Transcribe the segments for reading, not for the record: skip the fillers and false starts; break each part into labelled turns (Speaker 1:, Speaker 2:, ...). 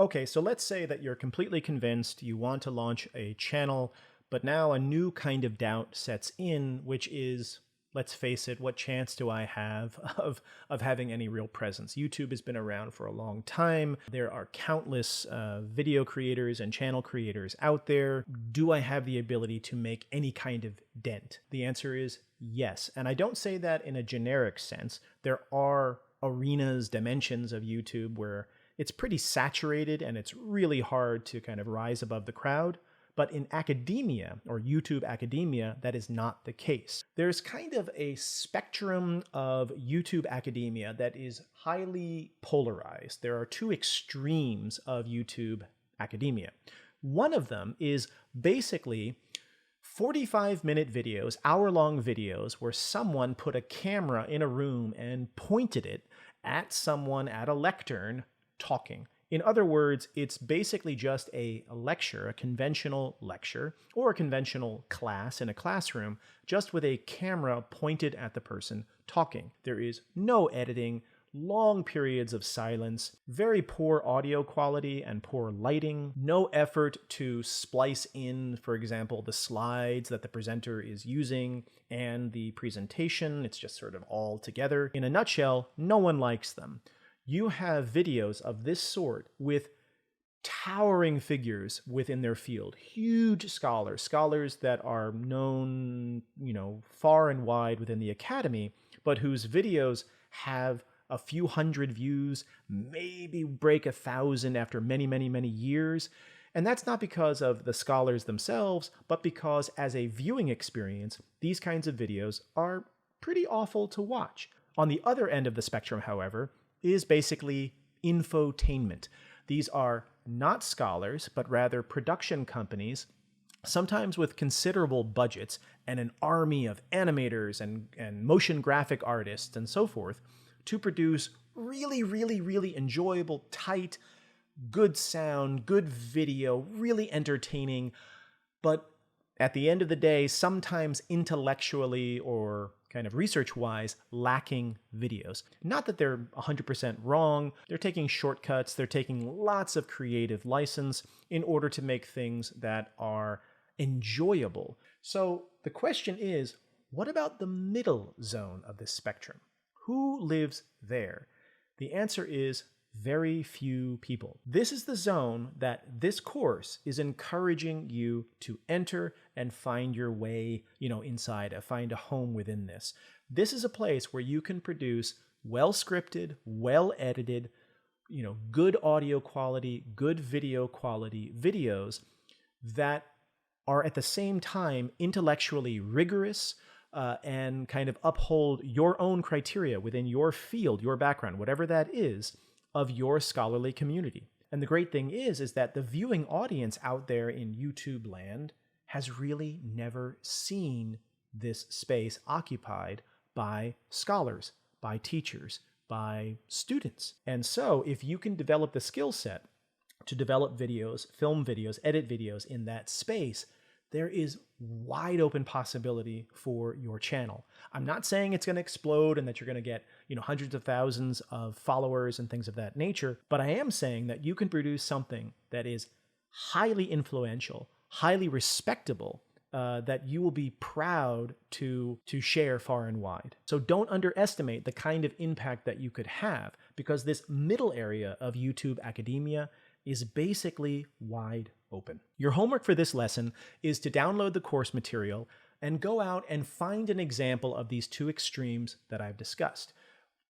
Speaker 1: Okay, so let's say that you're completely convinced you want to launch a channel, but now a new kind of doubt sets in, which is, let's face it, what chance do I have of having any real presence? YouTube has been around for a long time. There are countless video creators and channel creators out there. Do I have the ability to make any kind of dent? The answer is yes. And I don't say that in a generic sense. There are arenas, dimensions of YouTube where it's pretty saturated and it's really hard to kind of rise above the crowd. But in academia, or YouTube academia, that is not the case. There's kind of a spectrum of YouTube academia that is highly polarized. There are two extremes of YouTube academia. One of them is basically 45-minute videos, hour-long videos, where someone put a camera in a room and pointed it at someone at a lectern talking. In other words, it's basically just a lecture, a conventional lecture, or a conventional class in a classroom, just with a camera pointed at the person talking. There is no editing, long periods of silence, very poor audio quality and poor lighting, no effort to splice in, for example, the slides that the presenter is using and the presentation. It's just sort of all together. In a nutshell, no one likes them. You have videos of this sort with towering figures within their field, huge scholars that are known, far and wide within the academy, but whose videos have a few hundred views, maybe break 1,000 after many, many, many years. And that's not because of the scholars themselves, but because as a viewing experience, these kinds of videos are pretty awful to watch. On the other end of the spectrum, however, is basically infotainment. These are not scholars, but rather production companies, sometimes with considerable budgets and an army of animators and motion graphic artists and so forth, to produce really, really, really enjoyable, tight, good sound, good video, really entertaining, but at the end of the day, sometimes intellectually or kind of research-wise, lacking videos. Not that they're 100% wrong. They're taking shortcuts. They're taking lots of creative license in order to make things that are enjoyable. So the question is, what about the middle zone of this spectrum? Who lives there? The answer is very few people. This is the zone that this course is encouraging you to enter and find your way, inside, find a home within this. This is a place where you can produce well-scripted, well-edited, good audio quality, good video quality videos that are at the same time intellectually rigorous, and kind of uphold your own criteria within your field, your background, whatever that is, of your scholarly community. And the great thing is that the viewing audience out there in YouTube land has really never seen this space occupied by scholars, by teachers, by students. And so if you can develop the skill set to develop videos, film videos, edit videos in that space, there is wide open possibility for your channel. I'm not saying it's going to explode and that you're going to get, hundreds of thousands of followers and things of that nature, but I am saying that you can produce something that is highly influential, highly respectable, that you will be proud to share far and wide. So don't underestimate the kind of impact that you could have, because this middle area of YouTube academia is basically wide open. Your homework for this lesson is to download the course material and go out and find an example of these two extremes that I've discussed.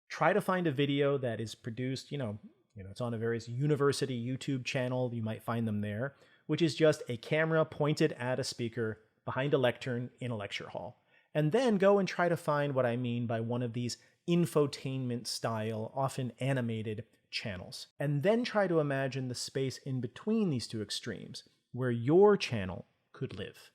Speaker 1: Try to find a video that is produced, it's on a various university YouTube channel, you might find them there, which is just a camera pointed at a speaker behind a lectern in a lecture hall. And then go and try to find what I mean by one of these infotainment-style, often animated channels. And then try to imagine the space in between these two extremes where your channel could live.